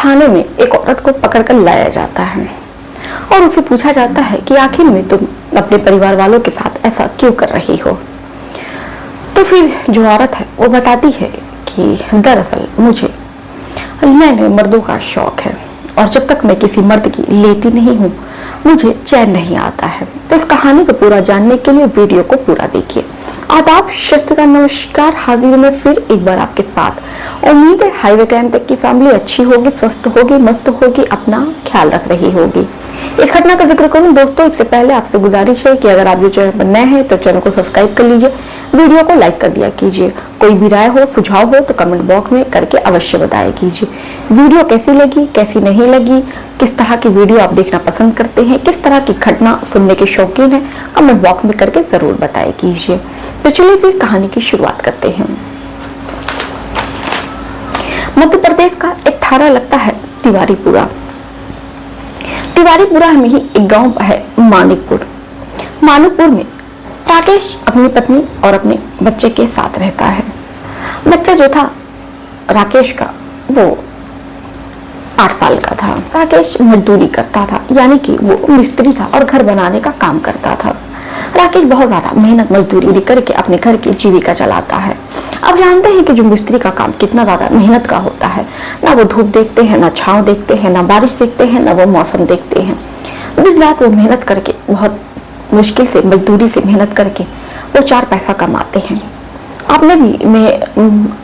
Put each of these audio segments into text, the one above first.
थाने में एक औरत को पकड़कर लाया जाता है और उसे पूछा जाता है कि आखिर में तुम अपने परिवार वालों के साथ ऐसा क्यों कर रही हो। तो फिर जो औरत है वो बताती है कि दरअसल मुझे नए नए मर्दों का शौक है और जब तक मैं किसी मर्द की लेती नहीं हूँ मुझे चैन नहीं आता है। तो इस कहानी को पूरा जानने के लिए वीडियो को पूरा देखिए। आदाब, शस्त्र का नमस्कार, हाजिर में फिर एक बार आपके साथ। उम्मीद है हाईवे क्राइम तक की फैमिली अच्छी होगी, स्वस्थ होगी, मस्त होगी, अपना ख्याल रख रही होगी। इस घटना का जिक्र करूं दोस्तों, इससे पहले आपसे गुजारिश है कि अगर आप जो चैनल पर नए हैं तो चैनल को सब्सक्राइब कर लीजिए, वीडियो को लाइक कर दिया कीजिए। कोई भी राय हो, सुझाव हो तो कमेंट बॉक्स में करके अवश्य बताया कीजिए। वीडियो कैसी लगी, कैसी नहीं लगी, किस तरह की वीडियो आप देखना पसंद करते हैं, किस तरह की घटना सुनने के शौकीन है, कमेंट बॉक्स में करके जरूर बताया कीजिए। तो चलिए फिर कहानी की शुरुआत करते हैं। मध्य प्रदेश का एक थाना लगता है तिवारीपुरा। तिवारीपुरा में ही एक गांव है मानिकपुर। मानिकपुर में राकेश अपनी पत्नी और अपने बच्चे के साथ रहता है। बच्चा जो था राकेश का वो 8 साल का था। राकेश मजदूरी करता था, यानी कि वो मिस्त्री था और घर बनाने का काम करता था। राकेश बहुत ज्यादा मेहनत मजदूरी करके अपने घर की जीविका चलाता है। अब जानते हैं कि जो मिस्त्री का काम कितना ज्यादा मेहनत का होता है। ना वो धूप देखते हैं, ना छांव देखते हैं, ना बारिश देखते हैं, ना वो मौसम देखते हैं। दिन रात वो मेहनत करके, बहुत मुश्किल से मजदूरी से मेहनत करके वो 4 पैसा कमाते हैं। आपने भी मैं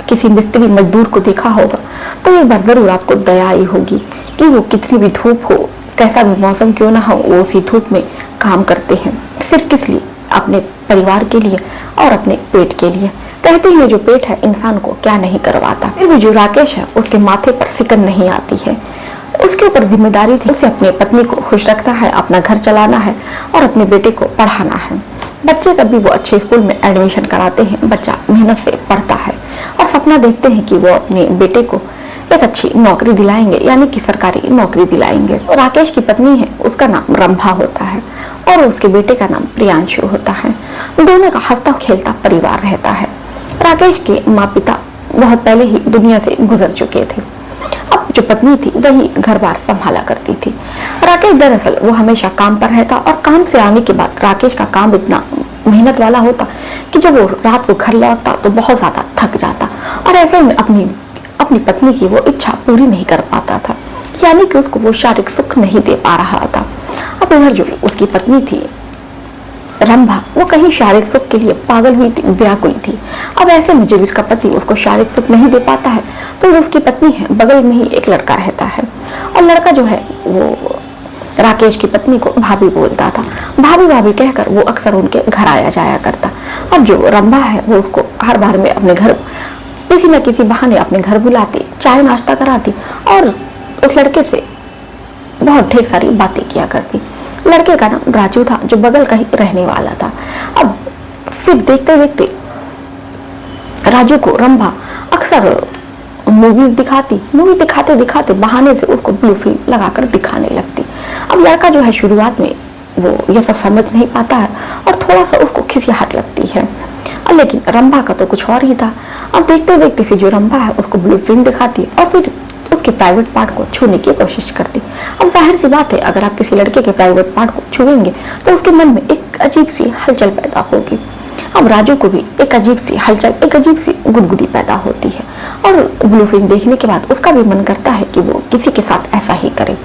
किसी मिस्त्री मजदूर को देखा होगा तो एक बार जरूर आपको दया आई होगी कि वो कितनी भी धूप हो, कैसा भी मौसम क्यों ना हो, वो उसी धूप में काम करते हैं। सिर्फ किस लिए? अपने परिवार के लिए और अपने पेट के लिए। कहते हैं जो पेट है इंसान को क्या नहीं करवाता। फिर भी जो राकेश है उसके माथे पर सिकन नहीं आती है। उसके ऊपर जिम्मेदारी थी, उसे अपने पत्नी को खुश रखना है, अपना घर चलाना है और अपने बेटे को पढ़ाना है। बच्चे का भी वो अच्छे स्कूल में एडमिशन कराते हैं। बच्चा मेहनत से पढ़ता है और सपना देखते हैं कि वो अपने बेटे को एक अच्छी नौकरी दिलाएंगे, यानी कि सरकारी नौकरी दिलाएंगे। और राकेश की पत्नी है, उसका नाम रंभा होता है और उसके बेटे का नाम प्रियांशु होता है। दोनों का हंसता खेलता परिवार रहता है। राकेश के माँ पिता बहुत पहले ही दुनिया से गुजर चुके थे। अब जो पत्नी थी वही घर बार संभाला करती थी। राकेश दरअसल वो हमेशा काम पर रहता और काम से आने के बाद राकेश का काम इतना मेहनत वाला होता कि जब वो रात को घर लौटता तो बहुत ज्यादा थक जाता और ऐसे में अपनी पत्नी की वो इच्छा पूरी नहीं कर पाता था, यानी कि उसको वो शारीरिक सुख नहीं दे पा रहा था। अब इधर जो उसकी पत्नी थी रंभा, वो कहीं शारीरिक सुख के लिए पागल हुई थी, व्याकुल थी। अब ऐसे में जब इसका पति उसको शारीरिक सुख नहीं दे पाता है तो जो उसकी पत्नी है बगल में ही एक लड़का रहता है और लड़का जो है वो राकेश की पत्नी को भाभी बोलता था। भाभी भाभी कहकर वो अक्सर उनके घर आया जाया करता। अब जो रंभा है वो उसको हर बार में अपने घर किसी न किसी बहाने अपने घर बुलाती, चाय नाश्ता कराती और उस लड़के से बहुत ढेर सारी बातें किया करती। लड़के का नाम राजू था, जो बगल का ही रहने वाला था। अब फिर देखते देखते राजू को रंभा अक्सर मूवी दिखाते दिखाते बहाने से उसको ब्लू फिल्म लगाकर दिखाने लगती। अब लड़का जो है शुरुआत में वो ये सब समझ नहीं पाता है और थोड़ा सा उसको खिसियाहट लगती है, लेकिन रंभा का तो कुछ और ही था। अब देखते देखते फिर जो रंभा है उसको ब्लू फिल्म दिखाती और फिर उसके प्राइवेट पार्ट को छूने की कोशिश करती। अब जाहिर सी बात है, अगर आप किसी लड़के के प्राइवेट पार्ट को छुएंगे तो उसके मन में एक अजीब सी हलचल पैदा होगी। अब राजू को भी एक अजीब सी हलचल, एक अजीब सी गुदगुदी पैदा होती है और ब्लू फिल्म देखने के बाद उसका भी मन करता है कि वो किसी के साथ ऐसा ही करे।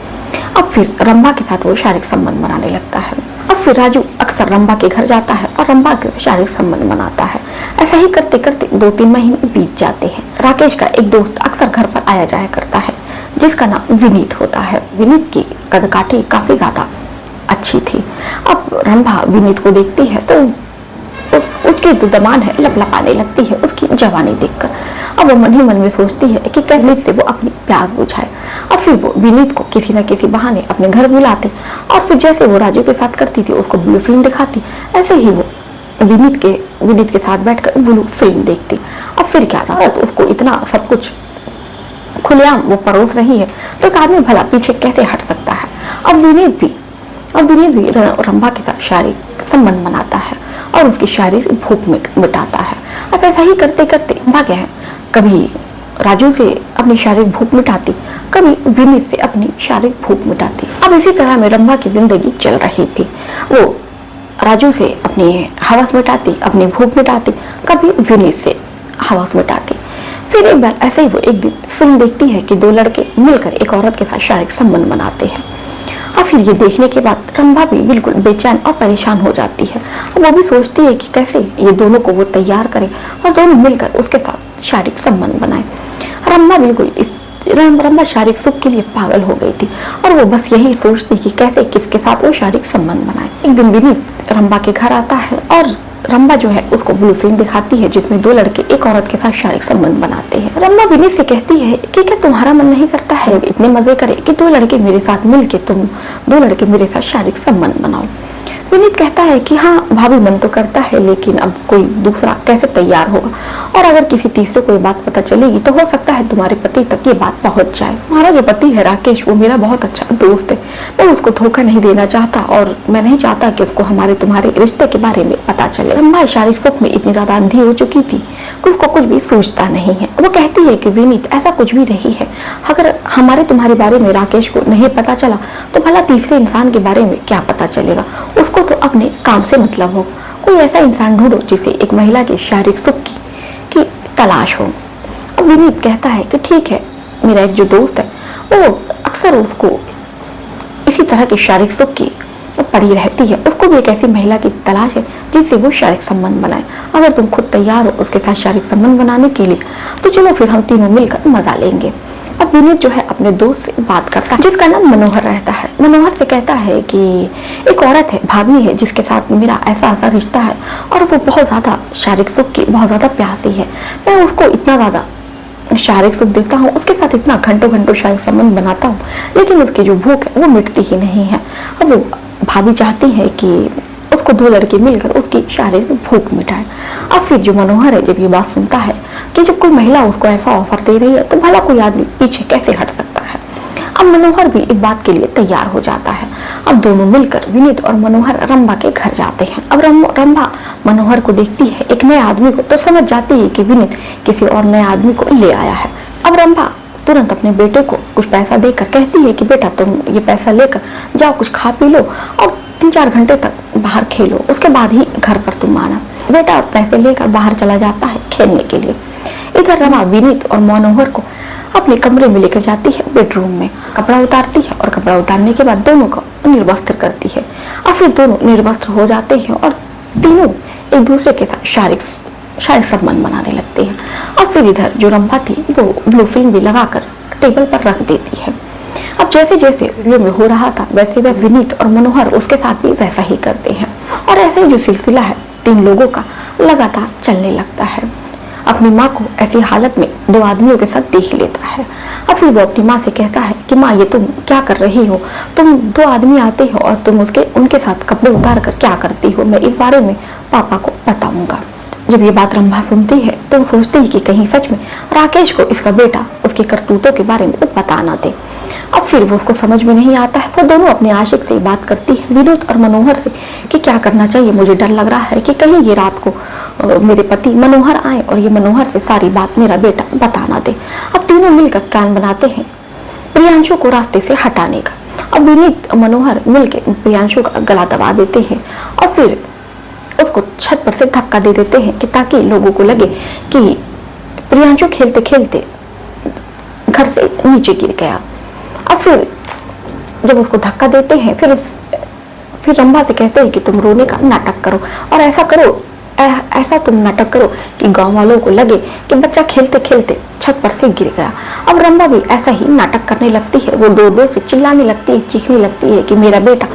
अब फिर रंभा के साथ वो शारीरिक संबंध बनाने लगता है। अब फिर राजू अक्सर रंभा के घर जाता है और रंभा के शारीरिक संबंध बनाता है। ऐसा ही करते करते 2-3 महीने बीत जाते हैं। राकेश का एक दोस्त अक्सर घर पर आया जाया करता है, जिसका नाम विनीत होता है। विनीत की कदकाठी काफी ज्यादा अच्छी थी। अब रंभा विनीत को देखती है तो उसकी जो दमान है लपलपाने लगती है उसकी जवानी देखकर। अब वो मन ही मन में सोचती है कि कैसे से वो अपनी प्यास बुझाए। अब फिर वो विनीत को किसी न किसी बहाने अपने घर बुलाते और फिर जैसे वो राजू के साथ करती थी उसको ब्लू फिल्म दिखाती, ऐसे ही वो विनीत के साथ बैठकर ब्लू फिल्म देखती। अब फिर क्या था, तो उसको इतना सब कुछ खुलेआम वो परोस रही है तो एक आदमी भला पीछे कैसे हट सकता है। अब विनीत भी रंभा के साथ शारीरिक संबंध बनाता है और उसकी शारीरिक भूख मिटाता है। अब ऐसा ही करते करते रंभा क्या है, कभी राजू से अपनी शारीरिक भूख मिटाती कभी विनीत से अपनी शारीरिक भूख मिटाती। अब इसी तरह में रंभा की जिंदगी चल रही थी। वो राजू से अपनी हवस मिटाती, अपनी भूख मिटाती, कभी विनीत से हवस मिटाती। फिर एक बार ऐसे ही वो एक दिन फिल्म देखती है कि दो लड़के मिलकर एक औरत के साथ शारीरिक संबंध बनाते हैं। और फिर ये देखने के बाद रंभा भी बिल्कुल बेचैन और परेशान हो जाती है। वो भी सोचती है कि कैसे ये दोनों को वो तैयार करे और दोनों मिलकर उसके साथ शारीरिक संबंध बनाए। रंभा शारीरिक सुख के लिए पागल हो गई थी और वो बस यही सोचती कि कैसे किसके साथ वो शारीरिक संबंध बनाए। एक दिन विनीत रंभा के घर आता है और रंभा जो है उसको ब्लू फिल्म दिखाती है जिसमें दो लड़के एक औरत के साथ शारीरिक संबंध बनाते हैं। रंभा विनीत से कहती है कि क्या तुम्हारा मन नहीं करता है इतने मजे करे कि दो लड़के मेरे साथ मिलके तुम दो लड़के मेरे साथ शारीरिक संबंध बनाओ। विनीत कहता है कि हाँ भाभी, मन तो करता है, लेकिन अब कोई दूसरा कैसे तैयार होगा, और अगर किसी तीसरे को ये बात पता चलेगी तो हो सकता है तुम्हारे पति तक ये बात पहुंच जाए। हमारा जो पति है राकेश, वो मेरा बहुत अच्छा दोस्त है। मैं उसको धोखा नहीं देना चाहता और मैं नहीं चाहता कि उसको हमारे तुम्हारे रिश्ते के बारे में पता चले। रंभा शारीरिक सुख में इतनी ज्यादा अंधी हो चुकी थी कि उसको कुछ भी सूझता नहीं है। वो कहती है कि विनीत, ऐसा कुछ भी नहीं है। अगर हमारे तुम्हारे बारे में राकेश को नहीं पता चला तो भला तीसरे इंसान के बारे में क्या पता चलेगा। उसको तो अपने काम से मतलब हो। कोई ऐसा इंसान ढूंढो जिसे एक महिला के शारीरिक सुख की तलाश हो। अब विनीत कहता है कि ठीक है, मेरा एक जो दोस्त है वो अक्सर उसको इसी तरह के शारीरिक सुख की पड़ी रहती है। उसको भी एक ऐसी महिला की तलाश है जिससे वो शारीरिक संबंध बनाए। अगर तुम खुद तैयार हो उसके साथ शारीरिक संबंध बनाने के लिए तो चलो फिर हम तीनों मिलकर मजा लेंगे। अब विनीत जो है अपने दोस्त से बात करता है जिसका नाम मनोहर रहता है। मनोहर से कहता है कि एक औरत है, भाभी है, जिसके साथ मेरा ऐसा रिश्ता है और वो बहुत ज्यादा शारीरिक सुख की बहुत ज्यादा प्यासी है। मैं उसको इतना ज्यादा शारीरिक सुख देता हूँ, उसके साथ इतना घंटों शारीरिक संबंध बनाता हूँ, लेकिन उसकी जो भूख है वो मिटती ही नहीं है। अब वो भाभी चाहती है कि उसको दो लड़के मिलकर उसकी शारीरिक भूख मिटाए। अब फिर जो मनोहर है जब ये बात सुनता है कि जब कोई महिला उसको ऐसा ऑफर दे रही है तो भला कोई आदमी पीछे कैसे हट सकता है। अब मनोहर भी इस बात के लिए तैयार हो जाता है। अब दोनों मिलकर विनीत और मनोहर रंभा के घर जाते हैं। अब रंभा मनोहर को देखती है, एक नए आदमी को, तो समझ जाती है कि विनीत किसी और नए आदमी को ले आया है। अब रंभा तुरंत अपने बेटे को कुछ पैसा देकर कहती है कि बेटा तुम ये पैसा लेकर जाओ, कुछ खा पी लो और 3-4 घंटे तक बाहर खेलो, उसके बाद ही घर पर तुम आना। बेटा पैसे लेकर बाहर चला जाता है खेलने के लिए। इधर रंभा विनीत और मनोहर को अपने कमरे में लेकर जाती है, बेडरूम में कपड़ा उतारती है और कपड़ा उतारने के बाद दोनों को निर्वस्त्र करती है। और फिर दोनों निर्वस्त्र हो जाते हैं और तीनों एक दूसरे के साथ शारीरिक संबंध बनाने लगते हैं। और फिर इधर जो रंभा थी वो ब्लू फिल्म भी लगाकर टेबल पर रख देती है। अब जैसे जैसे वीडियो में हो रहा था वैसे वैसे विनीत और मनोहर उसके साथ भी वैसा ही करते हैं और ऐसे ही जो सिलसिला है 3 लोगों का लगातार चलने लगता है। अपनी माँ को ऐसी हालत में 2 आदमियों के साथ देख लेता है। और फिर वो अपनी माँ से कहता है कि माँ ये तुम क्या कर रही हो, तुम 2 आदमी आते हो और तुम उनके साथ कपड़े उतार कर क्या करती हो, मैं इस बारे में पापा को बताऊंगा। जब ये बात रंभा सुनती है तो वो सोचती है कि कहीं सच में राकेश को इसका बेटा उसके करतूतों के बारे में बता ना दे। अब फिर वो उसको समझ में नहीं आता है। वो दोनों अपने आशिक से बात करती है, विनीत और मनोहर से, कि क्या करना चाहिए। मुझे डर लग रहा है कि कहीं ये रात को मेरे पति मनोहर आए और ये मनोहर से सारी बात मेरा बेटा बता ना दे। अब तीनों मिलकर प्लान बनाते हैं प्रियांशु को रास्ते से हटाने का। अब विनीत मनोहर मिलकर प्रियांशु का गला दबा देते हैं और फिर उसको छत पर से धक्का दे देते हैं कि ताकि लोगों को लगे कि प्रियांशु खेलते खेलते घर से नीचे गिर गया। अब फिर जब उसको धक्का देते हैं फिर रंभा से कहते हैं कि तुम रोने का नाटक करो और ऐसा तुम नाटक करो कि गांव वालों को लगे कि बच्चा खेलते खेलते छत पर से गिर गया। अब रंभा भी ऐसा ही नाटक करने लगती है। वो जोर से चिल्लाने लगती है, चीखने लगती है कि मेरा बेटा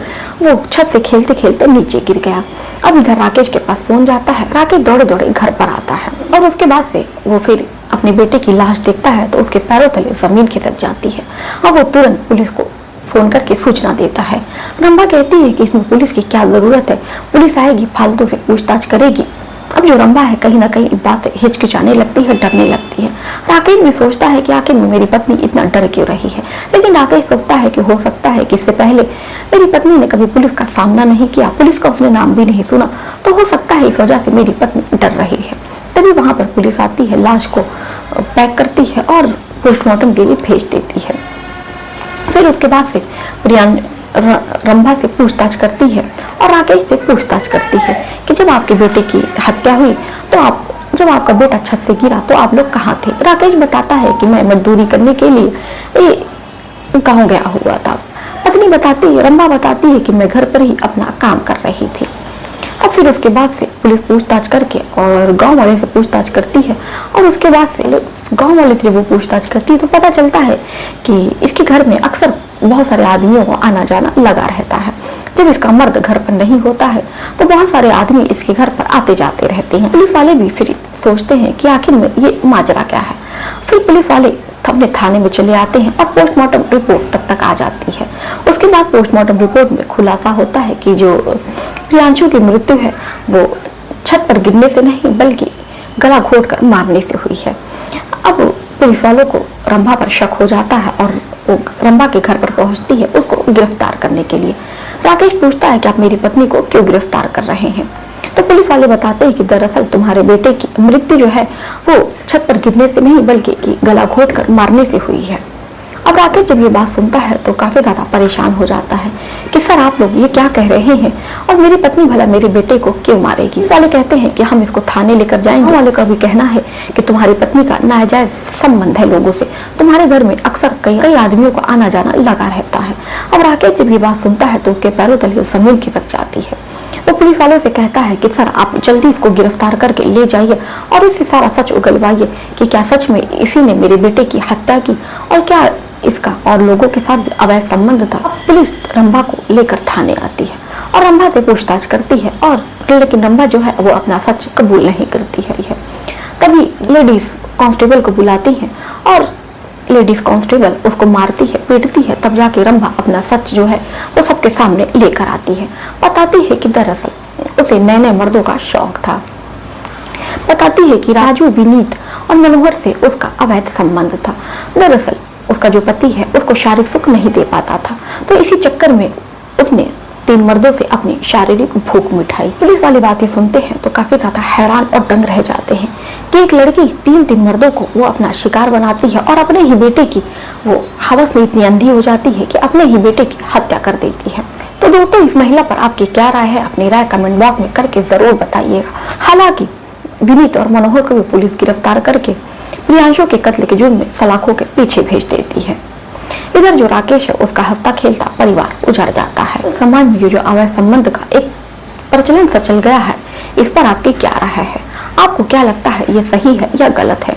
वो छत से खेलते खेलते नीचे गिर गया। अब इधर राकेश के पास फोन जाता है। राकेश दौड़े दौड़े घर पर आता है और उसके बाद से वो फिर अपने बेटे की लाश देखता है तो उसके पैरों तले जमीन खिसक जाती है और वो तुरंत पुलिस को फोन करके सूचना देता है। रंभा कहती है कि इसमें पुलिस की क्या जरूरत है, पुलिस आएगी फालतू से पूछताछ करेगी। अब जो रंभा है कहीं ना कहीं इस बात से हिचकिचाने लगती है, डरने लगती है। राकेश भी सोचता है कि आखिर मेरी पत्नी इतना डर क्यों रही है, लेकिन राकेश सोचता है कि हो सकता है कि इससे पहले मेरी पत्नी ने कभी पुलिस का सामना नहीं किया, पुलिस का उसने नाम भी नहीं सुना, तो हो सकता है इस वजह से मेरी पत्नी डर रही है। तभी वहां पर पुलिस आती है, लाश को पैक करती है और पोस्टमार्टम के लिए भेज देती है। फिर उसके बाद से रंभा से पूछताछ करती है और राकेश से पूछताछ करती है कि जब आपके बेटे की हत्या हुई तो जब आपका बेटा छत से गिरा तो आप लोग कहाँ थे। राकेश बताता है कि मैं मजदूरी करने के लिए गाँव गया हुआ था। पत्नी बताती है, रंभा बताती है कि मैं घर पर ही अपना काम कर रही थी। और फिर उसके बाद से पुलिस पूछताछ करके और गांव वाले से पूछताछ करती है और उसके बाद से गांव वाले से वो पूछताछ करती है तो पता चलता है कि इसके घर में अक्सर बहुत सारे आदमियों को आना जाना लगा रहता है। जब इसका मर्द घर पर नहीं होता है तो बहुत सारे आदमी इसके घर पर आते जाते रहते हैं। पुलिस वाले भी फिर सोचते हैं कि आखिर में ये माजरा क्या है। फिर पुलिस वाले अपने थाने में चले आते हैं और पोस्टमार्टम रिपोर्ट तक आ जाती है। उसके बाद पोस्टमार्टम रिपोर्ट में खुलासा होता है कि जो प्रियांशु की मृत्यु है वो छत पर गिरने से नहीं बल्कि गला घोटकर मारने से हुई है। अब पुलिस वालों को रंभा पर शक हो जाता है और वो रंभा के घर पर पहुंचती है उसको गिरफ्तार करने के लिए। राकेश पूछता है कि आप मेरी पत्नी को क्यों गिरफ्तार कर रहे हैं। तो पुलिस वाले बताते हैं कि दरअसल तुम्हारे बेटे की मृत्यु जो है वो छत पर गिरने से नहीं बल्कि गला घोटकर मारने से हुई है। अब राकेश जब ये बात सुनता है तो काफी ज्यादा परेशान हो जाता है कि सर आप लोग ये क्या कह रहे हैं और मेरी पत्नी भला मेरे बेटे को क्यों मारेगी। वाले कहते हैं कि हम इसको थाने लेकर जाएंगे। वाले का भी कहना है कि तुम्हारी पत्नी का नाजायज संबंध है लोगों से, तुम्हारे घर में अक्सर कई आदमियों को आना जाना लगा रहता है। अब राकेश जब ये बात सुनता है तो उसके पैरों तले जमीन खिसक जाती है। वो पुलिस वालों से कहता है कि सर आप जल्दी इसको गिरफ्तार करके ले जाइए और इससे सारा सच उगलवाइए कि क्या सच में इसी ने मेरे बेटे की हत्या की और क्या इसका और लोगों के साथ अवैध संबंध था। पुलिस रंभा को लेकर थाने आती है और रंभा से पूछताछ करती है और लेकिन रंभा जो है वो अपना सच कबूल नहीं करती है। तभी लेडीज कांस्टेबल को बुलाती है और लेडीज कांस्टेबल उसको मारती है, पीटती है। तब जाके रंभा अपना सच जो है वो सबके सामने लेकर आती है। बताती है कि दरअसल उसे नए नए मर्दों का शौक था। बताती है कि राजू, विनीत और मनोहर से उसका अवैध संबंध था। दरअसल उसका जो पति है उसको शारीरिक सुख नहीं दे पाता था तो इसी चक्कर में उसने 3 मर्दों से अपनी शारीरिक भूख मिटाई। पुलिस वाली बातें सुनते हैं तो काफी ज्यादा हैरान और दंग रह जाते हैं कि एक लड़की 3 मर्दों को वो अपना शिकार बनाती है और अपने ही बेटे की वो हवस में इतनी अंधी हो जाती है कि अपने ही बेटे की हत्या कर देती है। तो दोस्तों इस महिला पर आपकी क्या राय है, अपनी राय कमेंट बॉक्स में करके जरूर बताइएगा। हालांकि विनीत और मनोहर को भी पुलिस गिरफ्तार करके प्रियांशु के कत्ल के जुर्म में सलाखों के पीछे भेज देती है। इधर जो राकेश है उसका हंसता खेलता परिवार उजड़ जाता है। समाज में ये जो अवैध संबंध का एक प्रचलन सा चल गया है इस पर आपकी क्या राय है? आपको क्या लगता है ये सही है या गलत है?